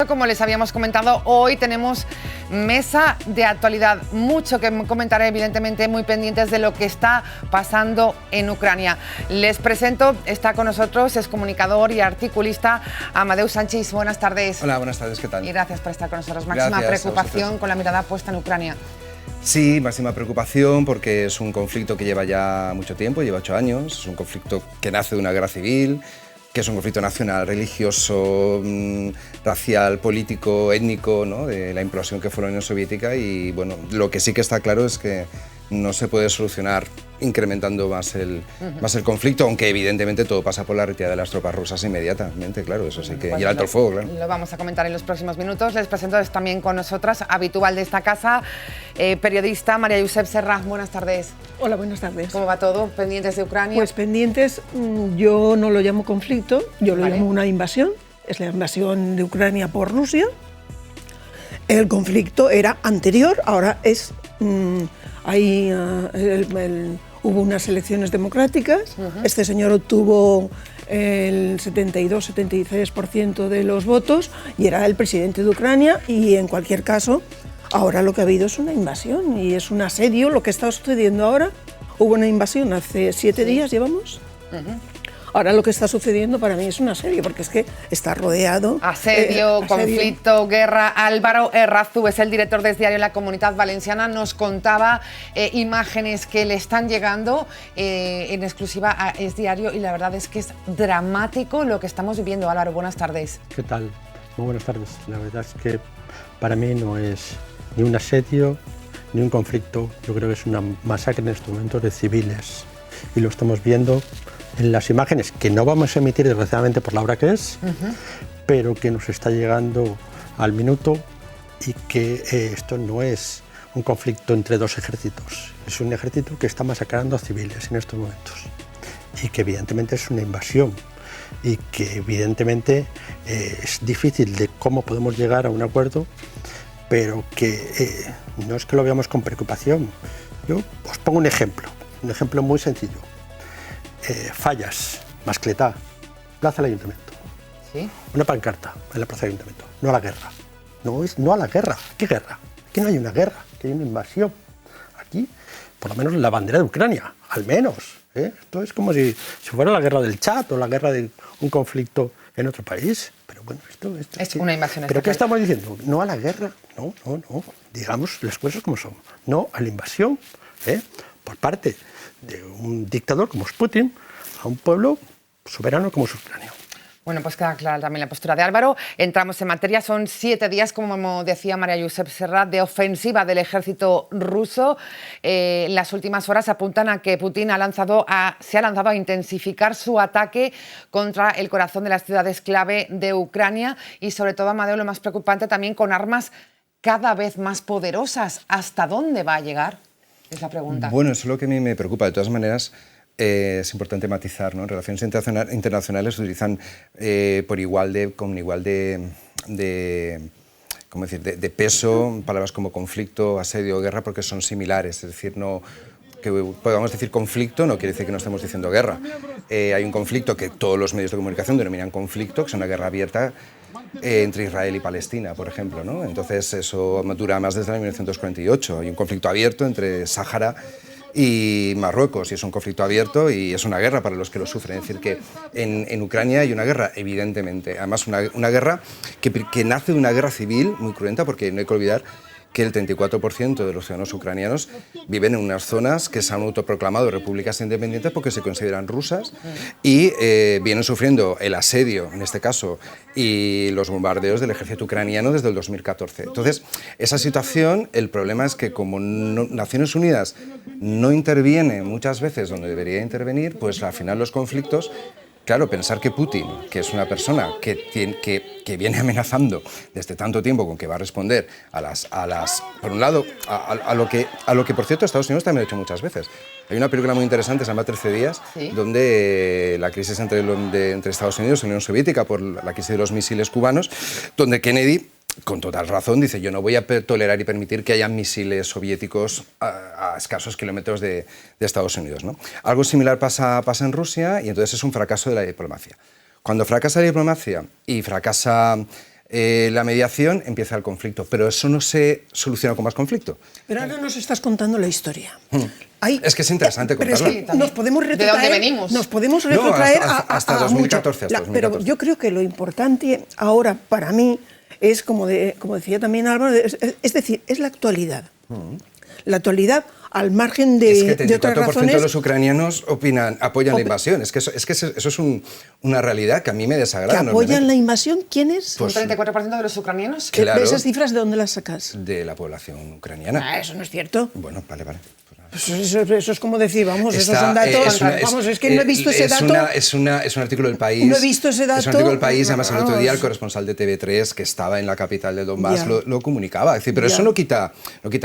como les habíamos comentado, hoy tenemos mesa de actualidad. Mucho que comentar, evidentemente, muy pendientes de lo que está pasando en Ucrania. Les presento, está con nosotros, es comunicador y articulista, Amadeu Sanchis. Buenas tardes. Hola, buenas tardes, ¿qué tal? Y gracias por estar con nosotros. Máxima preocupación con la mirada puesta en Ucrania. Sí, máxima preocupación porque es un conflicto que lleva ya mucho tiempo, lleva 8 años, es un conflicto que nace de una guerra civil, que es un conflicto nacional, religioso, racial, político, étnico, ¿no? De la implosión que fue la Unión Soviética y bueno, lo que sí que está claro es que no se puede solucionar incrementando más el conflicto, aunque evidentemente todo pasa por la retirada de las tropas rusas inmediatamente, claro, eso sí que... Pues y el alto el fuego, claro. Lo vamos a comentar en los próximos minutos. Les presento también con nosotras, habitual de esta casa, periodista María Josep Serra. Buenas tardes. Hola, buenas tardes. ¿Cómo va todo? ¿Pendientes de Ucrania? Pues pendientes, yo no lo llamo conflicto, yo lo llamo una invasión. Es la invasión de Ucrania por Rusia. El conflicto era anterior, ahora es... hubo unas elecciones democráticas, este señor obtuvo el 72-73% de los votos y era el presidente de Ucrania y en cualquier caso ahora lo que ha habido es una invasión y es un asedio, lo que está sucediendo ahora. Hubo una invasión hace 7 días, llevamos. Ahora lo que está sucediendo para mí es un asedio, porque es que está rodeado... Asedio, conflicto, guerra. Álvaro Errazú es el director de Diario La Comunitat Valenciana. Nos contaba imágenes que le están llegando en exclusiva a Es Diario y la verdad es que es dramático lo que estamos viviendo. Álvaro, buenas tardes. ¿Qué tal? Muy buenas tardes. La verdad es que para mí no es ni un asedio ni un conflicto. Yo creo que es una masacre en este momento de civiles y lo estamos viendo en las imágenes que no vamos a emitir desgraciadamente por la hora que es, pero que nos está llegando al minuto y que esto no es un conflicto entre dos ejércitos, es un ejército que está masacrando a civiles en estos momentos y que evidentemente es una invasión y que evidentemente es difícil de cómo podemos llegar a un acuerdo, pero que no es que lo veamos con preocupación. Yo os pongo un ejemplo muy sencillo. Fallas, Mascletá, Plaza del Ayuntamiento. ¿Sí? Una pancarta en la Plaza del Ayuntamiento. No a la guerra. No a la guerra. ¿Qué guerra? Aquí no hay una guerra, aquí hay una invasión. Aquí, por lo menos la bandera de Ucrania, al menos. Esto es como si fuera la guerra del Chad o la guerra de un conflicto en otro país. Pero bueno, esto es una invasión. ¿Pero qué estamos diciendo? No a la guerra, no. Digamos las cosas como son. No a la invasión, por parte de un dictador como es Putin, a un pueblo soberano como es Ucrania. Bueno, pues queda clara también la postura de Álvaro. Entramos en materia. Son 7 días, como decía María Josep Serra, de ofensiva del ejército ruso. Las últimas horas apuntan a que Putin se ha lanzado a intensificar su ataque contra el corazón de las ciudades clave de Ucrania y, sobre todo, Amadeu, lo más preocupante también con armas cada vez más poderosas. ¿Hasta dónde va a llegar? Es la pregunta. Bueno, eso es lo que a mí me preocupa. De todas maneras, es importante matizar, ¿no? En relaciones internacionales se utilizan con igual de peso palabras como conflicto, asedio o guerra porque son similares. Es decir, no que podamos decir conflicto no quiere decir que no estemos diciendo guerra. Hay un conflicto que todos los medios de comunicación denominan conflicto, que es una guerra abierta entre Israel y Palestina, por ejemplo, ¿no? Entonces eso dura más desde el año 1948. Hay un conflicto abierto entre Sáhara y Marruecos, y es un conflicto abierto y es una guerra para los que lo sufren. Es decir, que en Ucrania hay una guerra, evidentemente, además una guerra que nace de una guerra civil muy cruenta, porque no hay que olvidar que el 34% de los ciudadanos ucranianos viven en unas zonas que se han autoproclamado repúblicas independientes porque se consideran rusas y vienen sufriendo el asedio, en este caso, y los bombardeos del ejército ucraniano desde el 2014. Entonces, esa situación, el problema es que como Naciones Unidas no interviene muchas veces donde debería intervenir, pues al final los conflictos... Claro, pensar que Putin, que es una persona que viene amenazando desde tanto tiempo con que va a responder por un lado, a lo que, por cierto, Estados Unidos también ha hecho muchas veces. Hay una película muy interesante, se llama 13 días, ¿sí?, donde la crisis entre Estados Unidos y la Unión Soviética por la crisis de los misiles cubanos, donde Kennedy, con total razón, dice: yo no voy a tolerar y permitir que haya misiles soviéticos a escasos kilómetros de Estados Unidos, ¿no? Algo similar pasa en Rusia y entonces es un fracaso de la diplomacia. Cuando fracasa la diplomacia y fracasa la mediación, empieza el conflicto. Pero eso no se soluciona con más conflicto. Pero ahora nos estás contando la historia. Es que es interesante contarla. Pero es que nos podemos retrotraer, ¿De dónde venimos? Nos podemos retrotraer hasta a 2014. mucho. Pero yo creo que lo importante ahora para mí es, como decía también Álvaro, es decir, es la actualidad. La actualidad, al margen de, es que el 34% otras razones, de los ucranianos apoyan la invasión. Es que eso es una realidad que a mí me desagrada. ¿Que apoyan la invasión? ¿Quiénes? Pues, ¿Un 34% de los ucranianos? Claro. ¿Esas cifras de dónde las sacas? De la población ucraniana. Eso no es cierto. Bueno, vale. Pues eso es como decir, vamos, esos son datos. Es que no he visto ese dato. Es un artículo del País. No he visto ese dato. Es un artículo del País, además el otro día el corresponsal de TV3, que estaba en la capital del Donbass, lo comunicaba. Es decir, pero eso no quita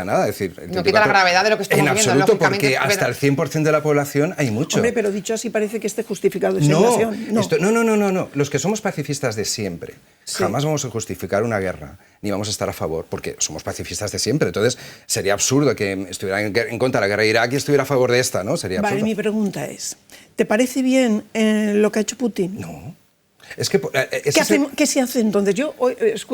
nada. Es decir, no quita la gravedad de lo que estamos viendo. En absoluto, porque hasta el 100% de la población hay mucho. Hombre, pero dicho así parece que esté justificado esa invasión. No. Los que somos pacifistas de siempre, jamás vamos a justificar una guerra, ni vamos a estar a favor, porque somos pacifistas de siempre. Entonces, sería absurdo que estuvieran en contra de la guerra de Irak y estuviera a favor de esta, ¿no? Sería absurdo. Vale, mi pregunta es, ¿te parece bien lo que ha hecho Putin? No. Es que, ¿Qué se hace entonces? Yo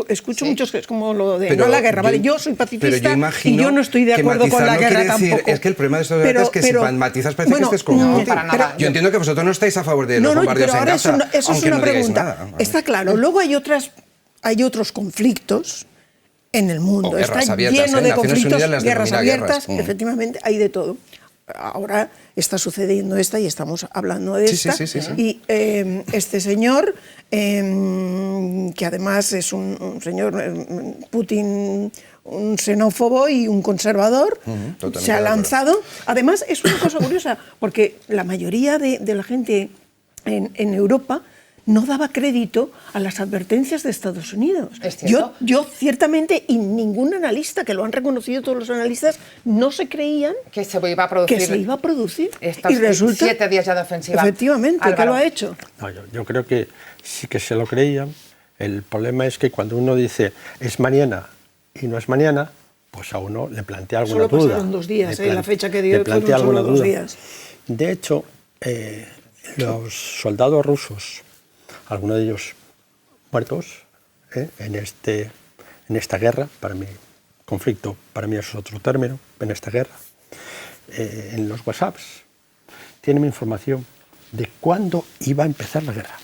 escucho muchos que es como lo de no la guerra, ¿vale? Yo soy pacifista y yo no estoy de acuerdo con la guerra tampoco. Es que el problema de estos debates es que si matizas parece que estés con Putin. Para nada. Yo entiendo que vosotros no estáis a favor de los bombardeos en Gaza, eso es una pregunta. Está claro. Luego hay otros conflictos en el mundo. Está lleno de conflictos, guerras abiertas, efectivamente, hay de todo. Ahora está sucediendo esta y estamos hablando de esta. Sí. Y este señor, que además es un señor, Putin, un xenófobo y un conservador, se ha lanzado. Además, es una cosa curiosa, porque la mayoría de la gente en Europa no daba crédito a las advertencias de Estados Unidos. ¿Es cierto? Yo ciertamente, y ningún analista, que lo han reconocido todos los analistas, no se creían que se iba a producir. Que se iba a producir. Estos y resulta, 7 días ya de ofensiva. Efectivamente, Álvaro. ¿qué lo ha hecho? No, yo creo que sí que se lo creían. El problema es que cuando uno dice es mañana y no es mañana, pues a uno le plantea alguna duda. Solo pasaron 2 días, la fecha que dio le plantea fueron alguna solo 2 duda. días. De hecho, los soldados rusos, algunos de ellos muertos en esta guerra, para mí, conflicto, para mí es otro término, en esta guerra, en los WhatsApps, tienen información de cuándo iba a empezar la guerra.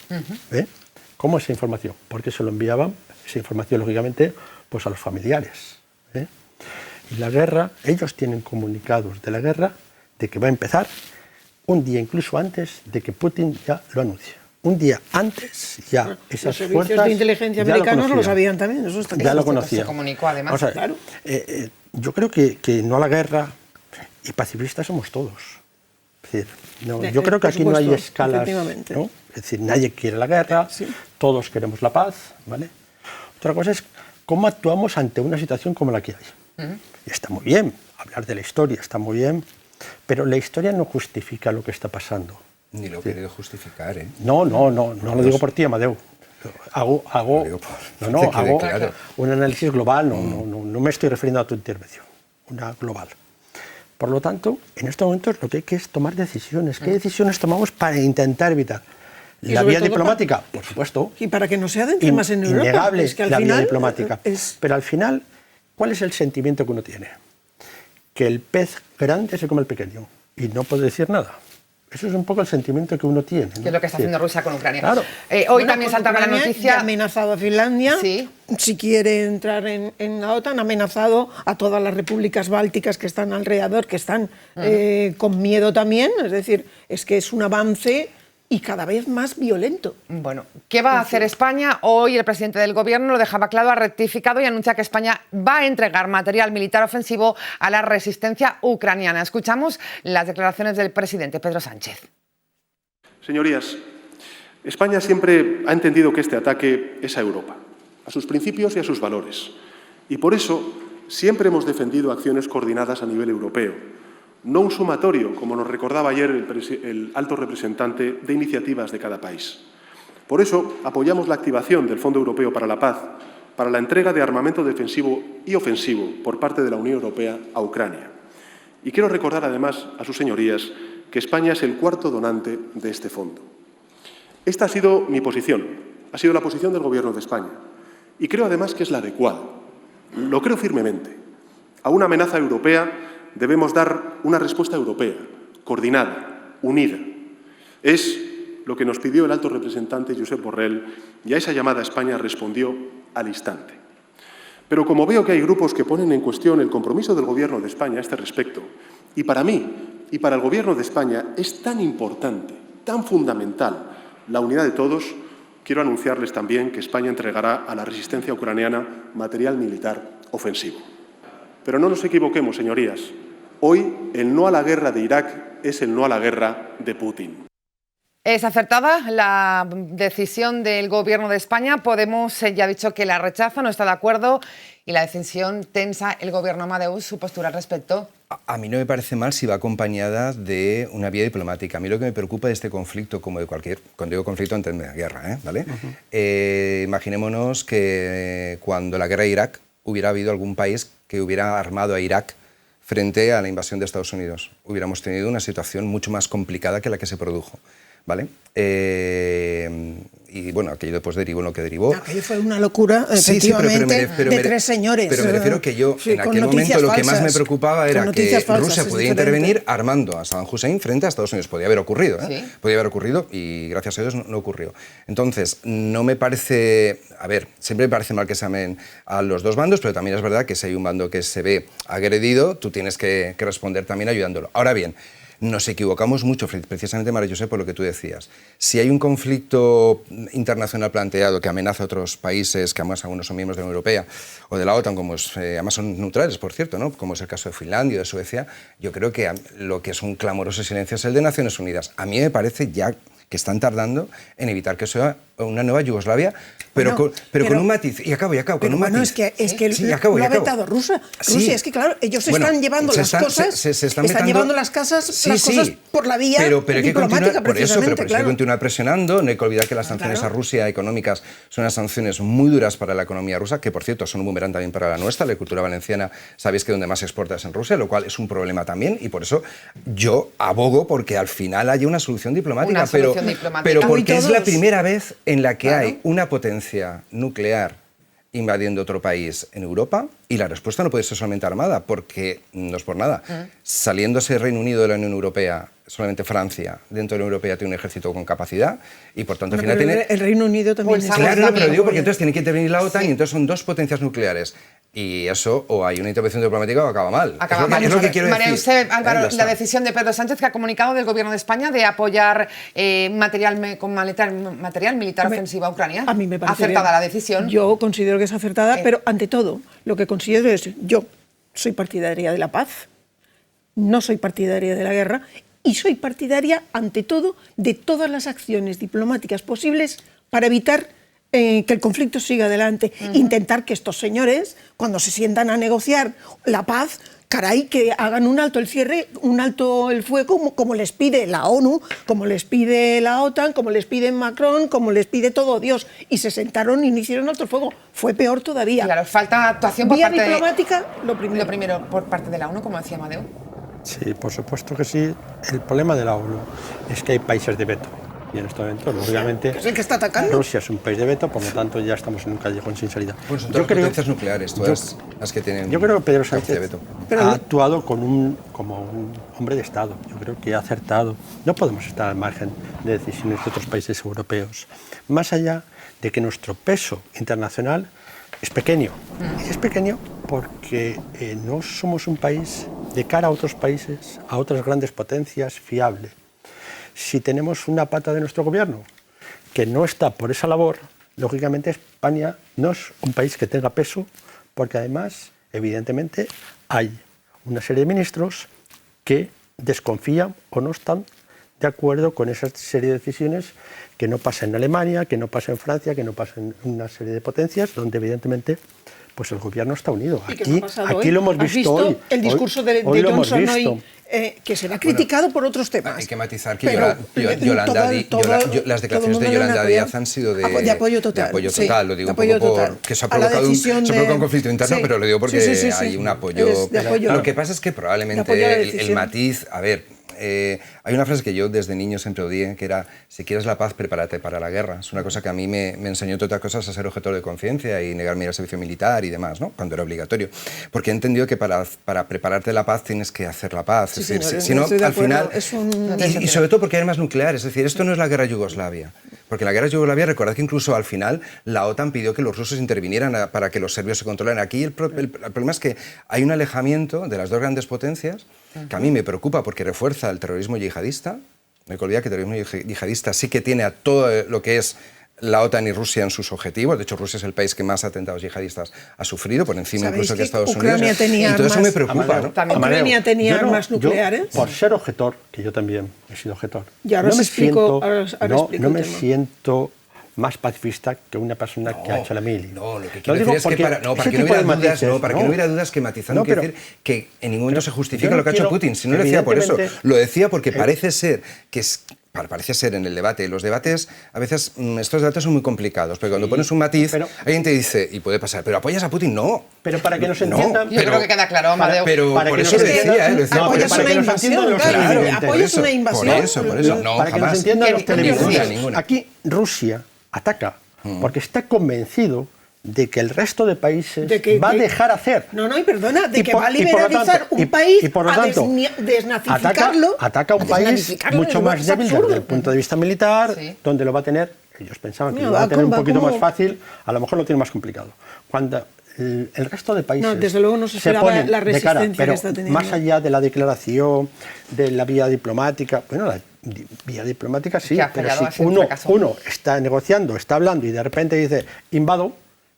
¿Cómo esa información? Porque se lo enviaban, esa información, lógicamente, pues a los familiares. Y la guerra, ellos tienen comunicados de la guerra, de que va a empezar un día incluso antes de que Putin ya lo anuncie. Un día antes ya esas los fuerzas servicios de inteligencia americanos lo sabían también, eso está claro. Ya lo conocían. Se comunicó además. O sea, claro. Yo creo que no a la guerra, y pacifistas somos todos. Es decir, yo creo que aquí no hay escalas, ¿no? Es decir, nadie quiere la guerra, todos queremos la paz, ¿vale? Otra cosa es cómo actuamos ante una situación como la que hay. Y está muy bien hablar de la historia, está muy bien, pero la historia no justifica lo que está pasando. Ni lo he querido justificar, ¿eh? No lo digo por ti, Amadeu. Hago un análisis global, no me estoy refiriendo a tu intervención, una global. Por lo tanto, en estos momentos lo que hay que es tomar decisiones. ¿Qué decisiones tomamos para intentar evitar? La vía diplomática, por supuesto. Y para que no se adentre más en Europa. Innegable es que al la final vía diplomática. Pero al final, ¿cuál es el sentimiento que uno tiene? Que el pez grande se come el pequeño y no puede decir nada. Eso es un poco el sentimiento que uno tiene, ¿no? Que es lo que está haciendo Rusia con Ucrania. Claro. Hoy también saltaba la noticia. Ha amenazado a Finlandia, si quiere entrar en la OTAN, ha amenazado a todas las repúblicas bálticas que están alrededor, que están con miedo también. Es decir, es que es un avance y cada vez más violento. Bueno, ¿qué va a hacer España? Hoy el presidente del Gobierno lo dejaba claro, ha rectificado y anuncia que España va a entregar material militar ofensivo a la resistencia ucraniana. Escuchamos las declaraciones del presidente Pedro Sánchez. Señorías, España siempre ha entendido que este ataque es a Europa, a sus principios y a sus valores. Y por eso siempre hemos defendido acciones coordinadas a nivel europeo, no un sumatorio, como nos recordaba ayer el alto representante, de iniciativas de cada país. Por eso apoyamos la activación del Fondo Europeo para la Paz, para la entrega de armamento defensivo y ofensivo por parte de la Unión Europea a Ucrania. Y quiero recordar además a sus señorías que España es el 4º donante de este fondo. Esta ha sido mi posición, ha sido la posición del Gobierno de España. y creo además que es la adecuada. Lo creo firmemente. A una amenaza europea debemos dar una respuesta europea, coordinada, unida. Es lo que nos pidió el alto representante Josep Borrell, y a esa llamada España respondió al instante. Pero como veo que hay grupos que ponen en cuestión el compromiso del Gobierno de España a este respecto, y para mí y para el Gobierno de España es tan importante, tan fundamental la unidad de todos, quiero anunciarles también que España entregará a la resistencia ucraniana material militar ofensivo. Pero no nos equivoquemos, señorías. Hoy el no a la guerra de Irak es el no a la guerra de Putin. ¿Es acertada la decisión del Gobierno de España? Podemos ya ha dicho que la rechaza, no está de acuerdo, y la decisión tensa el Gobierno, Amadeu, su postura al respecto. A mí no me parece mal si va acompañada de una vía diplomática. A mí lo que me preocupa de este conflicto, como de cualquier, cuando digo conflicto, entiendo de guerra, ¿vale? Imaginémonos que cuando la guerra de Irak hubiera habido algún país que hubiera armado a Irak frente a la invasión de Estados Unidos. Hubiéramos tenido una situación mucho más complicada que la que se produjo. ¿Vale? Y bueno, aquello después derivó en lo que derivó. Aquello fue una locura, efectivamente, de tres señores. Pero me refiero que yo, en aquel momento, lo que más me preocupaba era que Rusia podía intervenir armando a Saddam Hussein frente a Estados Unidos. Podía haber ocurrido, ¿eh? Sí. Podía haber ocurrido y gracias a Dios no ocurrió. Entonces, no me parece... A ver, siempre me parece mal que se amen a los dos bandos, pero también es verdad que si hay un bando que se ve agredido, tú tienes que responder también ayudándolo. Ahora bien, nos equivocamos mucho, precisamente, María José, por lo que tú decías. Si hay un conflicto internacional planteado que amenaza a otros países, que además algunos son miembros de la Unión Europea o de la OTAN, como además son neutrales, por cierto, ¿no? Como es el caso de Finlandia o de Suecia, yo creo que lo que es un clamoroso silencio es el de Naciones Unidas. A mí me parece ya que están tardando en evitar que sea una nueva Yugoslavia, pero con un matiz. Y acabo, con un matiz. Es que lo ha vetado Rusia. Rusia, es que claro, ellos están llevando las cosas, están llevando las cosas por la vía diplomática, por eso, pero hay que continuar presionando. No hay que olvidar que las sanciones a Rusia económicas son unas sanciones muy duras para la economía rusa, que por cierto son un boomerang también para la nuestra. La cultura valenciana, sabéis que donde más se exporta es en Rusia, lo cual es un problema también, y por eso yo abogo porque al final haya una solución diplomática, pero porque es la primera vez en la que hay una potencia nuclear invadiendo otro país en Europa, y la respuesta no puede ser solamente armada, porque no es por nada. Saliéndose Reino Unido de la Unión Europea, solamente Francia dentro de la Unión Europea tiene un ejército con capacidad, y por tanto al final tiene... El Reino Unido también... Claro, pero digo porque entonces tiene que intervenir la OTAN, y entonces son dos potencias nucleares. Y eso, o hay una intervención diplomática o acaba mal. Es lo que quiero María decir. José, Álvaro, la decisión de Pedro Sánchez, que ha comunicado del Gobierno de España de apoyar material militar ofensivo a Ucrania. A mí me parece acertada bien. La decisión. Yo considero que es acertada, pero ante todo, lo que considero es, yo soy partidaria de la paz, no soy partidaria de la guerra, y soy partidaria, ante todo, de todas las acciones diplomáticas posibles para evitar que el conflicto siga adelante. Intentar que estos señores, cuando se sientan a negociar la paz, caray, que hagan un alto el cierre, un alto el fuego, como les pide la ONU, como les pide la OTAN, como les pide Macron, como les pide todo Dios. Y se sentaron y no hicieron alto el fuego. Fue peor todavía. Claro, falta actuación por parte diplomática, lo primero por parte de la ONU, como decía Amadeu. Sí, por supuesto que sí. El problema de la ONU es que hay países de veto. Y en este momento, obviamente, es el que está atacando. Rusia es un país de veto, por lo tanto ya estamos en un callejón sin salida. Pues son todas potencias nucleares, todas las que tienen. Yo creo que Pedro Sánchez ha actuado como un hombre de Estado. Yo creo que ha acertado. No podemos estar al margen de decisiones de otros países europeos. Más allá de que nuestro peso internacional es pequeño. Es pequeño porque no somos un país de cara a otros países, a otras grandes potencias, fiable. Si tenemos una pata de nuestro gobierno que no está por esa labor, lógicamente España no es un país que tenga peso, porque además, evidentemente, hay una serie de ministros que desconfían o no están de acuerdo con esa serie de decisiones que no pasa en Alemania, que no pasa en Francia, que no pasa en una serie de potencias, donde evidentemente pues el gobierno está unido. Aquí lo hemos visto hoy. El discurso de Johnson hoy, que será criticado por otros temas. Hay que matizar que las declaraciones de Yolanda Díaz han sido de apoyo total. De apoyo total, lo digo un poco porque se ha provocado un conflicto interno, pero lo digo porque hay un apoyo. Lo que pasa es que probablemente el matiz, a ver, hay una frase que yo desde niño siempre odié, que era, si quieres la paz, prepárate para la guerra. Es una cosa que a mí me enseñó, entre otras cosas, a ser objetor de conciencia y negarme ir al servicio militar y demás, ¿no? Cuando era obligatorio. Porque he entendido que para prepararte la paz tienes que hacer la paz. Sí, es decir, señor, si no, estoy de al final... acuerdo. Y sobre todo porque hay armas nucleares. Es decir, esto no es la guerra de Yugoslavia. Porque en la guerra de Yugoslavia, recordad que incluso al final la OTAN pidió que los rusos intervinieran para que los serbios se controlaran. Aquí el problema es que hay un alejamiento de las dos grandes potencias que a mí me preocupa porque refuerza el terrorismo yihadista. No hay que olvidar que el terrorismo yihadista sí que tiene a todo lo que es la OTAN y Rusia en sus objetivos. De hecho, Rusia es el país que más atentados yihadistas ha sufrido, por encima incluso que Estados Ucrania Unidos. Tenía y todo eso armas, me preocupa, ¿no? También Ucrania tenía armas nucleares. Yo, por ser objetor, que yo también he sido objetor, Y ahora os explico, ahora explico no el me tema. siento más pacifista que una persona que ha hecho la mili. No, lo que quiero decir es que para que no hubiera dudas, que matizando, quiero decir que en ningún momento se justifica lo que ha hecho Putin. Si no lo decía por eso, lo decía porque parece ser en el debate. Los debates, a veces, estos debates son muy complicados, pero cuando pones un matiz, alguien te dice, y puede pasar, ¿pero apoyas a Putin? No. Pero para que nos entiendan... Yo creo que queda claro, Amadeu. Pero por eso lo decía, lo decía. Apoyas una invasión, apoyas una invasión. Por eso, no, para que nos jamás. entiendan los televidentes. Ninguna. Aquí Rusia ataca porque está convencido de que el resto de países va a dejar hacer. No, y perdona, de que por- va a y por lo liberalizar tanto- un país, y por lo a tanto, desnazificarlo. Ataca a un país mucho más débil desde el punto de vista militar, Sí. donde lo va a tener, ellos pensaban que Mira, lo va a tener un va poquito como- más fácil, a lo mejor lo tiene más complicado. Cuando el resto de países No, desde luego no se esperaba ponen la de cara, resistencia pero que está teniendo. más allá de la declaración, de la vía diplomática, bueno, la vía diplomática sí, Que ha pero fallado, ha si sido un fracaso. uno está negociando, está hablando y de repente dice invado,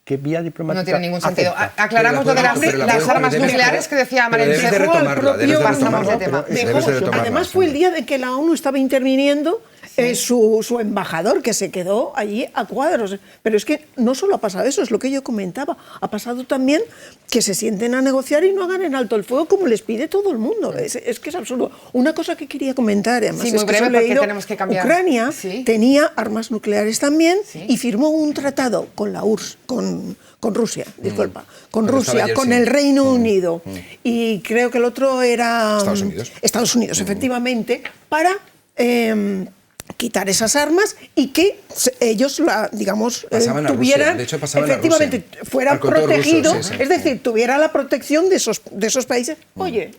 ¿qué vía diplomática No tiene ningún sentido. acepta? Aclaramos lo de las armas nucleares que decía María Debes de José. retomarla, debes de Pasamos de retomarla. tema. Debes de retomarla, Además sí. fue el día de que la ONU estaba interviniendo su embajador, que se quedó allí a cuadros. Pero es que no solo ha pasado eso, es lo que yo comentaba. Ha pasado también que se sienten a negociar y no hagan en alto el fuego como les pide todo el mundo. Es que es absurdo. Una cosa que quería comentar, además, Sí, es muy que breve, eso he porque leído, tenemos que cambiar. Ucrania Sí. tenía armas nucleares también Sí. y firmó un tratado con la URSS, con Rusia, disculpa, con Cuando Rusia, estaba con Yeltsin. el Reino Unido y creo que el otro era Estados Unidos. efectivamente, para quitar esas armas y que ellos, Pasaban a Rusia. tuvieran, De hecho, pasaban a efectivamente, Rusia. fueran Al control ruso, protegidos, sí, sí. es decir, tuviera la protección de esos países. Oye,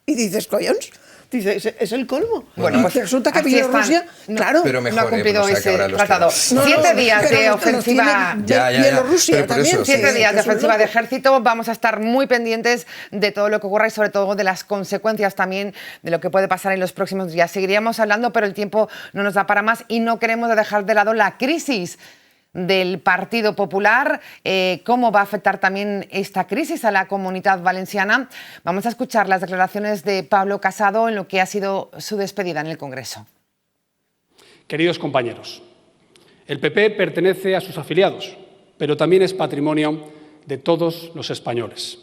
y dices, coñons, dices, es el colmo. Bueno, Y pues resulta que así Bielorrusia, están. claro, Pero No mejor, ha cumplido pues, ese acabará los tratado. tiros. 7 días pero de los ofensiva. tiene Ya. Bielorrusia Pero por también. eso, 7 días de que son ofensiva de locos. ejército. Vamos a estar muy pendientes de todo lo que ocurra y sobre todo de las consecuencias también de lo que puede pasar en los próximos días. Seguiríamos hablando, pero el tiempo no nos da para más y no queremos dejar de lado la crisis del Partido Popular, cómo va a afectar también esta crisis a la Comunitat Valenciana. Vamos a escuchar las declaraciones de Pablo Casado en lo que ha sido su despedida en el Congreso. Queridos compañeros, el PP pertenece a sus afiliados, pero también es patrimonio de todos los españoles.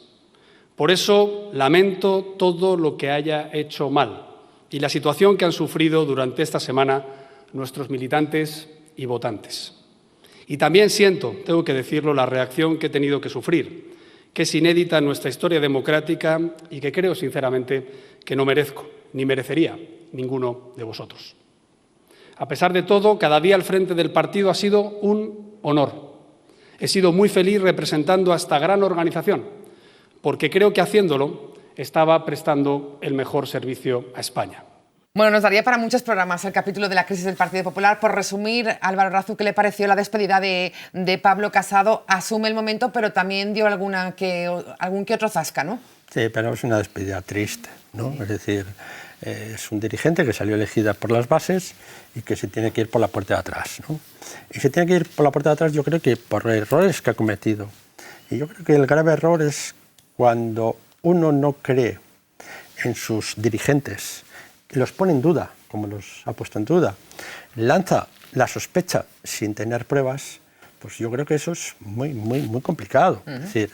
Por eso lamento todo lo que haya hecho mal y la situación que han sufrido durante esta semana nuestros militantes y votantes. Y también siento, tengo que decirlo, la reacción que he tenido que sufrir, que es inédita en nuestra historia democrática y que creo sinceramente que no merezco, ni merecería ninguno de vosotros. A pesar de todo, cada día al frente del partido ha sido un honor. He sido muy feliz representando a esta gran organización, porque creo que haciéndolo estaba prestando el mejor servicio a España. Bueno, nos daría para muchos programas el capítulo de la crisis del Partido Popular. Por resumir, Álvaro Razu, ¿qué le pareció la despedida de Pablo Casado? Asume el momento, pero también dio algún que otro zasca, ¿no? Sí, pero es una despedida triste, ¿no? Es decir, es un dirigente que salió elegida por las bases y que se tiene que ir por la puerta de atrás, ¿no? Y se tiene que ir por la puerta de atrás, yo creo que por errores que ha cometido. Y yo creo que el grave error es cuando uno no cree en sus dirigentes, los pone en duda, como los ha puesto en duda, lanza la sospecha sin tener pruebas, pues yo creo que eso es muy, muy, muy complicado. Es decir,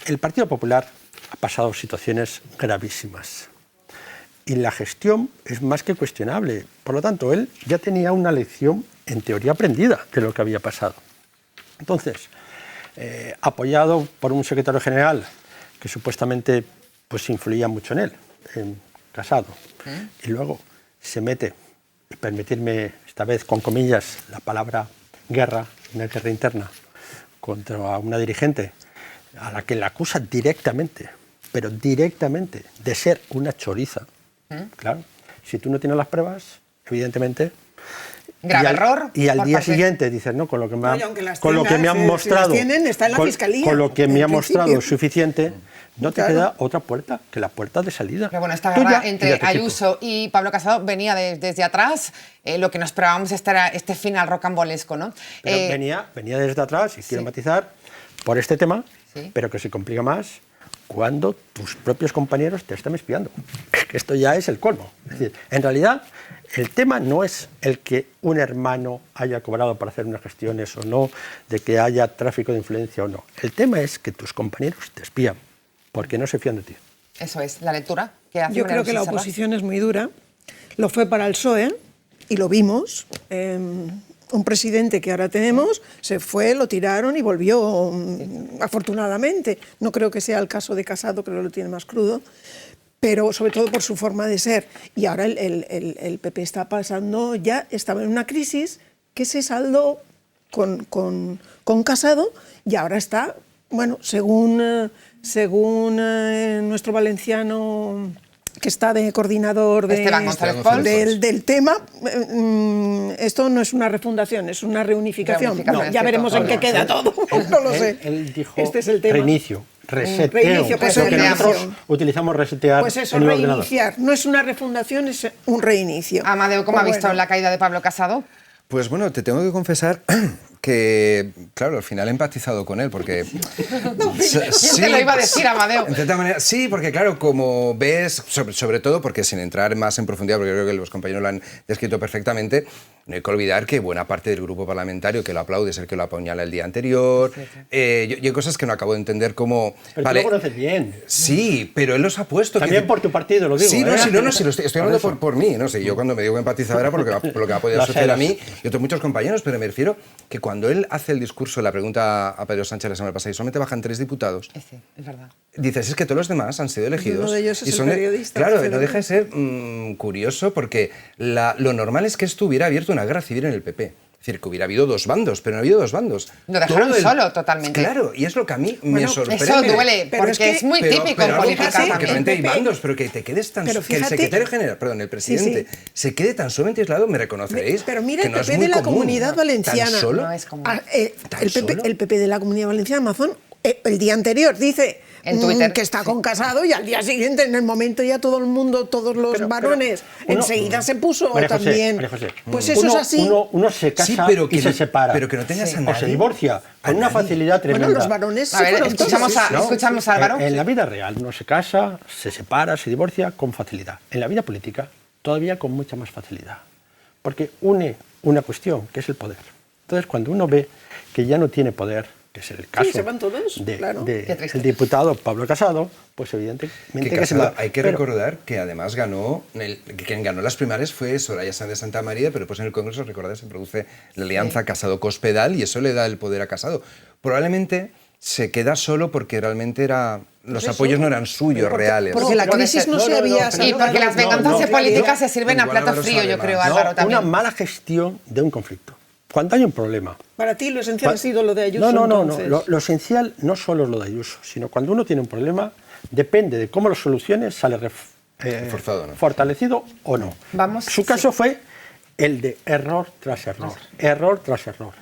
el Partido Popular ha pasado situaciones gravísimas y la gestión es más que cuestionable. Por lo tanto, él ya tenía una lección en teoría aprendida de lo que había pasado. Entonces, apoyado por un secretario general que supuestamente pues, influía mucho en él, Casado, y luego se mete, y permitirme esta vez con comillas la palabra guerra, una guerra interna contra una dirigente a la que la acusa directamente, pero directamente, de ser una choriza. Claro, si tú no tienes las pruebas, evidentemente... Grave error. Y al día siguiente dices, no, con lo que me, con lo que me han mostrado, si las tienen, está en la fiscalía, con lo que me ha mostrado principio. es suficiente, no te queda otra puerta que la puerta de salida. Pero bueno, esta Tuya guerra y entre de tu equipo. Ayuso y Pablo Casado venía desde atrás. Lo que nos esperábamos era este final rocambolesco, ¿no? Pero venía desde atrás, y quiero matizar, por este tema, pero que se complica más cuando tus propios compañeros te están espiando. Esto ya es el colmo. Es decir, en realidad, el tema no es el que un hermano haya cobrado para hacer unas gestiones o no, de que haya tráfico de influencia o no. El tema es que tus compañeros te espían, porque no se fían de ti. Eso es, la lectura que hace Yo María creo que la Luisa Serra. oposición es muy dura. Lo fue para el PSOE y lo vimos. Un presidente que ahora tenemos se fue, lo tiraron y volvió, afortunadamente. No creo que sea el caso de Casado, creo que lo tiene más crudo, pero sobre todo por su forma de ser. Y ahora el PP está pasando, ya estaba en una crisis que se saldó con Casado y ahora está, bueno, según nuestro valenciano que está de coordinador Esteban González Pons. del tema, esto no es una refundación, es una reunificación. Reunificación, Ya es veremos cierto. en qué queda todo, no lo sé. Él dijo Este es el tema. reinicio, reseteo. Reinicio, pues Lo que reinicio. nosotros utilizamos resetear Pues eso, en el ordenador. reiniciar. No es una refundación, es un reinicio. Amadeo, ¿cómo Pues ha visto bueno. la caída de Pablo Casado? Pues bueno, te tengo que confesar que, claro, al final he empatizado con él, porque... ¿Quién te lo iba a decir, Amadeo? En cierta manera, sí, porque claro, como ves, sobre todo porque sin entrar más en profundidad, porque creo que los compañeros lo han descrito perfectamente, no hay que olvidar que buena parte del grupo parlamentario que lo aplaude es el que lo apuñala el día anterior. Yo hay cosas que no acabo de entender como... Pero tú lo conoces bien. Sí, pero él los ha puesto. También por tu partido, lo digo. Sí, ¿eh? sí, estoy hablando por mí, no sé, yo cuando me digo empatizar era por lo que me ha podido Lo sé, suceder a lo mí sé. y otros muchos compañeros, pero me refiero que cuando él hace el discurso, la pregunta a Pedro Sánchez la semana pasada y solamente bajan 3 diputados, Sí, es verdad. dices, es que todos los demás han sido elegidos. Uno de ellos es y el son periodista, claro, Federico. no deja de ser curioso porque lo normal es que esto hubiera abierto una guerra civil en el PP. Es decir, que hubiera habido dos bandos, pero no ha habido dos bandos. Lo dejaron Todo solo totalmente. Claro, y es lo que a mí me Bueno, sorprende. Eso duele, Pero porque es que- es muy Pero- típico pero en algo política pasa, que también. realmente hay El PP, bandos, pero que te quedes tan... pero que el fíjate- secretario general, perdón, el presidente, Sí. se quede tan solamente aislado, me reconoceréis. Pero mira que el no es PP muy de la común. Comunidad Valenciana. ¿Tan solo? No es común. ¿Tan El PP, solo? el PP de la Comunidad Valenciana, Amazon, el día anterior dice En Twitter, que está con Casado y al día siguiente, en el momento ya todo el mundo, todos los Pero varones, uno- enseguida se puso María José, también. María José, Pues eso es así. Uno se casa Sí, pero y que se no- separa. pero que no tengas a O nadie. se divorcia A con una nadie. facilidad tremenda. Bueno, los varones A se ver, fueron escuchamos todos. a, escuchamos a Álvaro. En la vida real uno se casa, se separa, se divorcia con facilidad. En la vida política todavía con mucha más facilidad. Porque une una cuestión, que es el poder. Entonces, cuando uno ve que ya no tiene poder, que es el caso se van todos, claro. Qué triste. del diputado Pablo Casado, pues evidentemente que se va. Hay que Pero- recordar que además quien ganó las primarias fue Soraya Sáenz de Santa María, pero pues en el Congreso, recordad, se produce la alianza Casado-Cospedal y eso le da el poder a Casado. Probablemente se queda solo porque realmente los apoyos no eran suyos reales. Porque la Puede crisis ser. no se había Y salido. porque las venganzas políticas se sirven a Igual plato Álvaro frío, sabe yo más. creo, No, Álvaro, también. una mala gestión de un conflicto. Cuando hay un problema. Para ti lo esencial ha sido lo de Ayuso. No. entonces. Lo esencial no solo es lo de Ayuso, sino cuando uno tiene un problema, depende de cómo lo soluciones, sale Reforzado, ¿no? fortalecido o no. Vamos, Su caso fue el de error tras error tras error.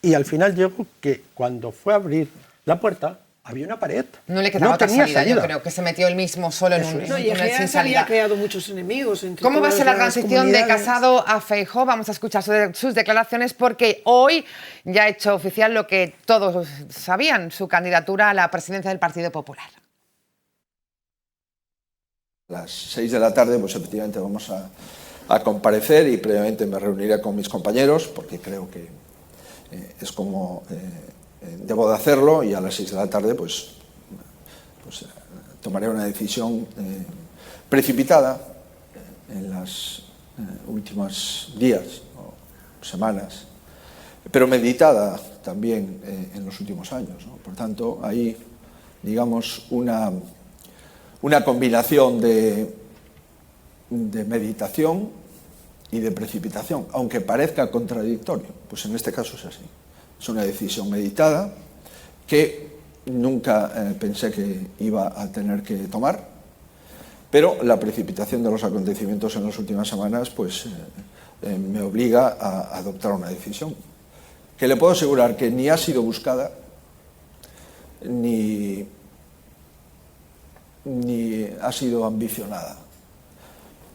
Y al final llegó que cuando fue a abrir la puerta, había una pared. No le quedaba otra tenía salida, yo creo que se metió él mismo solo en un No, y túnel sin Egeas salida. había creado muchos enemigos. Entre ¿Cómo va a todas ser la las transición de comunidades. Casado a Feijóo? Vamos a escuchar sus declaraciones porque hoy ya ha hecho oficial lo que todos sabían, su candidatura a la presidencia del Partido Popular. A las 6 de la tarde, pues efectivamente vamos a comparecer y previamente me reuniré con mis compañeros porque creo que es como debo de hacerlo y a las 6 de la tarde pues tomaré una decisión precipitada en las últimos días o semanas, pero meditada también en los últimos años, ¿no? Por tanto, hay, digamos, una combinación de de meditación y de precipitación, aunque parezca contradictorio, pues en este caso es así. Es una decisión meditada que nunca pensé que iba a tener que tomar, pero la precipitación de los acontecimientos en las últimas semanas pues, me obliga a adoptar una decisión que le puedo asegurar que ni ha sido buscada ni ha sido ambicionada.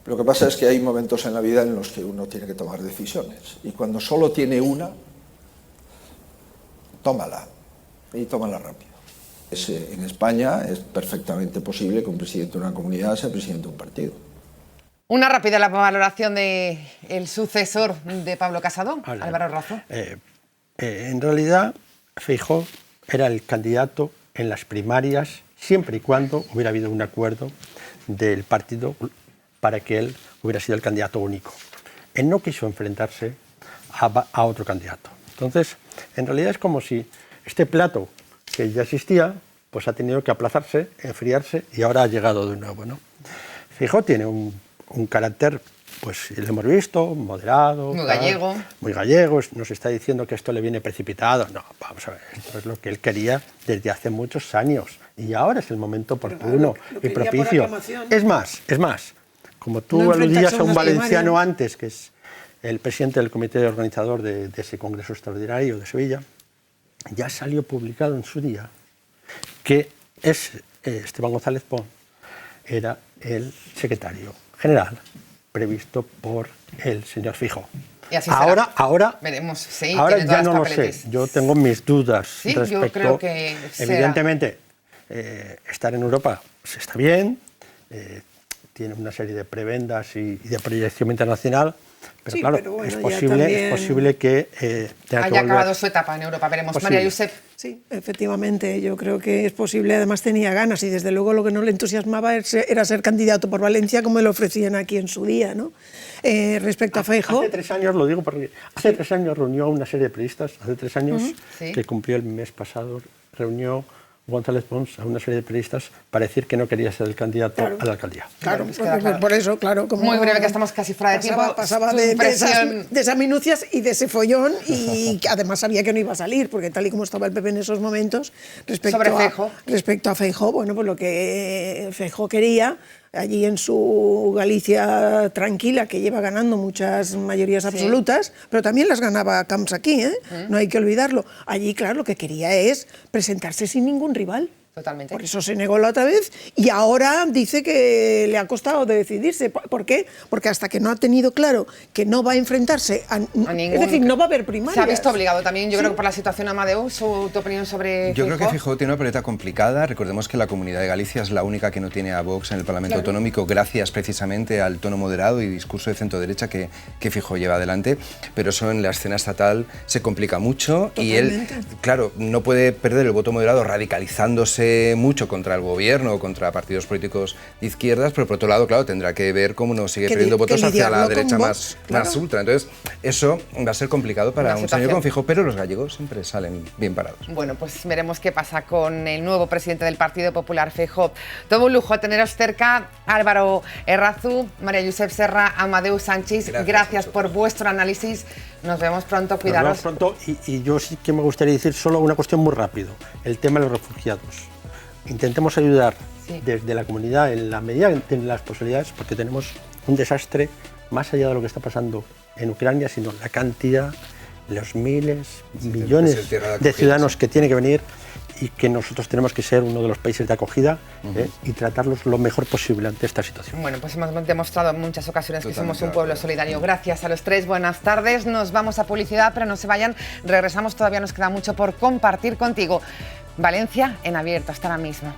Lo que pasa es que hay momentos en la vida en los que uno tiene que tomar decisiones y cuando solo tiene una, tómala y tómala rápido. En España es perfectamente posible que un presidente de una comunidad sea presidente de un partido. Una rápida valoración del sucesor de Pablo Casado, Álvaro Errázuriz. En realidad, Feijóo era el candidato en las primarias siempre y cuando hubiera habido un acuerdo del partido para que él hubiera sido el candidato único. Él no quiso enfrentarse a otro candidato. Entonces, en realidad es como si este plato que ya existía, pues ha tenido que aplazarse, enfriarse y ahora ha llegado de nuevo, ¿no? Feijóo tiene un carácter, pues lo hemos visto, moderado. Muy gallego. Muy gallego, nos está diciendo que esto le viene precipitado. No, vamos a ver, esto es lo que él quería desde hace muchos años y ahora es el momento oportuno y propicio. Es más, como tú aludías a un valenciano antes, que es el presidente del comité organizador de ese congreso extraordinario de Sevilla, ya salió publicado en su día que Esteban González Pons era el secretario general previsto por el señor Feijóo. Y así será. Ahora veremos. Sí, ahora ya no lo sé. Yo tengo mis dudas respecto. Yo creo que evidentemente, estar en Europa está bien, tiene una serie de prebendas y de proyección internacional, pero sí, claro, pero bueno, es posible que tenga haya acabado su etapa en Europa. Veremos. Posible. María Josep. Sí, efectivamente, yo creo que es posible, además tenía ganas y desde luego lo que no le entusiasmaba era ser candidato por Valencia como le ofrecían aquí en su día, ¿no? Respecto a Feijóo... Hace 3 años, lo digo porque hace 3 años reunió a una serie de periodistas, hace 3 años, que cumplió el mes pasado, reunió González Pons a una serie de periodistas para decir que no quería ser el candidato a la alcaldía. Claro, por eso, claro. Como muy breve, que estamos casi fuera de tiempo. Pasaba de esas minucias y de ese follón y además sabía que no iba a salir, porque tal y como estaba el PP en esos momentos, respecto a Feijóo, bueno, pues lo que Feijóo quería, allí en su Galicia tranquila, que lleva ganando muchas mayorías absolutas, pero también las ganaba Camps aquí, no hay que olvidarlo. Allí, claro, lo que quería es presentarse sin ningún rival. Totalmente. Por eso se negó la otra vez y ahora dice que le ha costado de decidirse. ¿Por qué? Porque hasta que no ha tenido claro que no va a enfrentarse a ningún... Es decir, no va a haber primarias. Se ha visto obligado también, yo creo que por la situación, Amadeu, tu opinión sobre Yo creo que Feijóo tiene una papeleta complicada. Recordemos que la Comunidad de Galicia es la única que no tiene a Vox en el Parlamento Autonómico, gracias precisamente al tono moderado y discurso de centro-derecha que Feijóo lleva adelante. Pero eso en la escena estatal se complica mucho. Totalmente. Y él, claro, no puede perder el voto moderado radicalizándose mucho contra el gobierno o contra partidos políticos de izquierdas, pero por otro lado, claro, tendrá que ver cómo no sigue perdiendo votos hacia la derecha más ultra. Entonces, eso va a ser complicado para un señor con Feijóo, pero los gallegos siempre salen bien parados. Bueno, pues veremos qué pasa con el nuevo presidente del Partido Popular, Feijóo. Todo un lujo teneros cerca. Álvaro Errázuriz, María Josep Serra, Amadeu Sanchis, gracias por vuestro análisis. Nos vemos pronto, cuidaros. Nos vemos pronto y yo sí que me gustaría decir solo una cuestión muy rápido, el tema de los refugiados. Intentemos ayudar desde la comunidad en la medida de las posibilidades, porque tenemos un desastre más allá de lo que está pasando en Ucrania, sino la cantidad, los miles, millones de ciudadanos que tiene que venir y que nosotros tenemos que ser uno de los países de acogida y tratarlos lo mejor posible ante esta situación. Bueno, pues hemos demostrado en muchas ocasiones que somos un pueblo solidario. Gracias a los tres, buenas tardes. Nos vamos a publicidad, pero no se vayan, regresamos, todavía nos queda mucho por compartir contigo. Valencia en abierto, hasta ahora mismo.